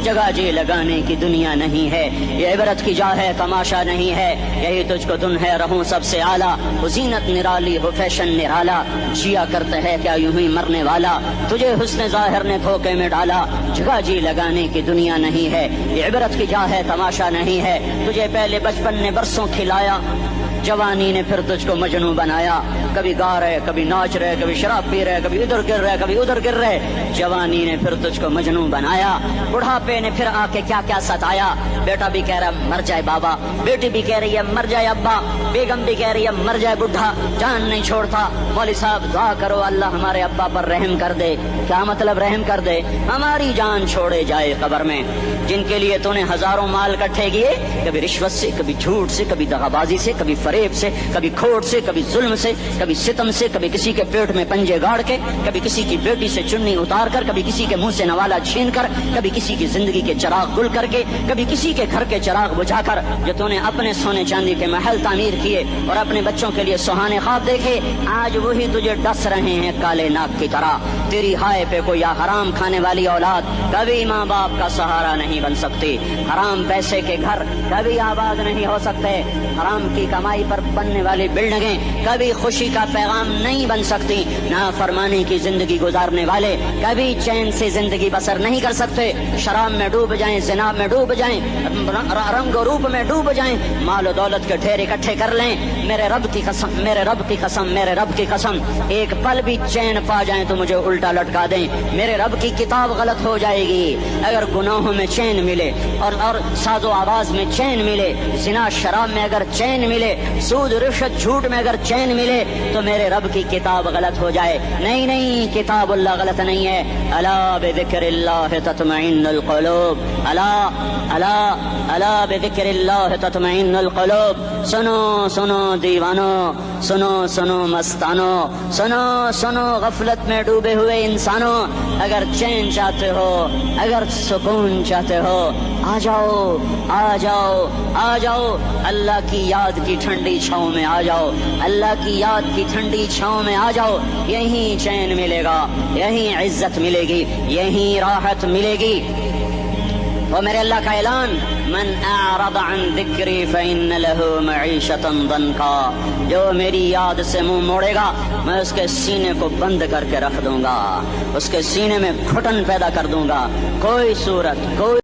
جگہ جی لگانے کی دنیا نہیں ہے، یہ عبرت کی جا ہے تماشا نہیں ہے، یہی تجھ کو دن ہے رہوں سب سے اعلیٰ، وہ زینت نرالی ہو فیشن نرالا، جیا کرتا ہے کیا یوں ہی مرنے والا، تجھے حسن ظاہر نے دھوکے میں ڈالا، جگہ جی لگانے کی دنیا نہیں ہے، یہ عبرت کی جا ہے تماشا نہیں ہے، تجھے پہلے بچپن نے برسوں کھلایا، جوانی نے پھر تجھ کو مجنوں بنایا، کبھی گا رہے کبھی ناچ رہے کبھی شراب پی رہے کبھی ادھر گر رہے کبھی ادھر گر رہے، جوانی نے پھر تجھ کو مجنوں بنایا، بڑھاپے نے پھر آ کے کیا کیا ستایا، بیٹا بھی کہہ رہا مر جائے بابا، بیٹی بھی کہہ رہی ہے مر جائے ابا، بیگم بھی کہہ رہی ہے مر جائے بڈھا، جان نہیں چھوڑتا، مولوی صاحب دعا کرو اللہ ہمارے ابا پر رحم کر دے، کیا مطلب رحم کر دے، ہماری جان چھوڑے جائے قبر میں، جن کے لیے تو نے ہزاروں مال اکٹھے کیے، کبھی رشوت سے کبھی جھوٹ سے کبھی دغا بازی سے کبھی فریب سے کبھی کھوٹ سے کبھی ظلم سے کبھی ستم سے، کبھی کسی کے پیٹ میں پنجے گاڑ کے، کبھی کسی کی بیٹی سے چنی اتار کر، کبھی کسی کے منہ سے نوالا چھین کر، کبھی کسی کی زندگی کے چراغ گل کر کے، کبھی کسی کے گھر کے چراغ بجھا کر، جو تو نے اپنے سونے چاندی کے محل تعمیر کیے اور اپنے بچوں کے لیے سہانے خواب دیکھے، آج وہی تجھے ڈس رہے ہیں کالے ناک کی طرح، تیری ہائے پہ کوئی حرام کھانے والی اولاد کبھی ماں باپ کا سہارا نہیں بن سکتی، حرام پیسے کے گھر کبھی آباد نہیں ہو سکتے، حرام کی کمائی پر بننے والی بلڈنگیں کبھی خوشی کا پیغام نہیں بن سکتی، نافرمانی کی زندگی گزارنے والے کبھی چین سے زندگی بسر نہیں کر سکتے، شراب میں ڈوب جائیں، زنا میں ڈوب جائیں، رنگ و روپ میں ڈوب جائیں، مال و دولت کے ڈھیر اکٹھے کر لیں، میرے رب کی قسم میرے رب کی قسم میرے رب کی قسم، ایک پل بھی چین پا جائیں تو مجھے الٹا لٹکا دیں، میرے رب کی کتاب غلط ہو جائے گی، اگر گناہوں میں چین ملے اور ساز و آواز میں چین ملے، زنا شراب میں اگر چین ملے، سود رشوت جھوٹ میں اگر چین ملے تو میرے رب کی کتاب غلط ہو جائے، نہیں کتاب اللہ غلط نہیں ہے، الا بذکر اللہ تطمئن القلوب، الا بذکر اللہ تطمئن القلوب، سنو دیوانو، سنو مستانو، سنو غفلت میں ڈوبے ہوئے انسانوں، اگر چین چاہتے ہو اگر سکون چاہتے ہو آ جاؤ اللہ کی یاد کی ٹھنڈی چھاؤں میں آ جاؤ، اللہ کی یاد کی ٹھنڈی چھاؤں میں آ جاؤ، یہیں چین ملے گا، یہیں عزت ملے گی، یہیں راحت ملے گی، وہ میرے اللہ کا اعلان، من اعرض عن ذکری فإن له معیشة ضنکا، جو میری یاد سے منہ موڑے گا میں اس کے سینے کو بند کر کے رکھ دوں گا، اس کے سینے میں گھٹن پیدا کر دوں گا، کوئی صورت کوئی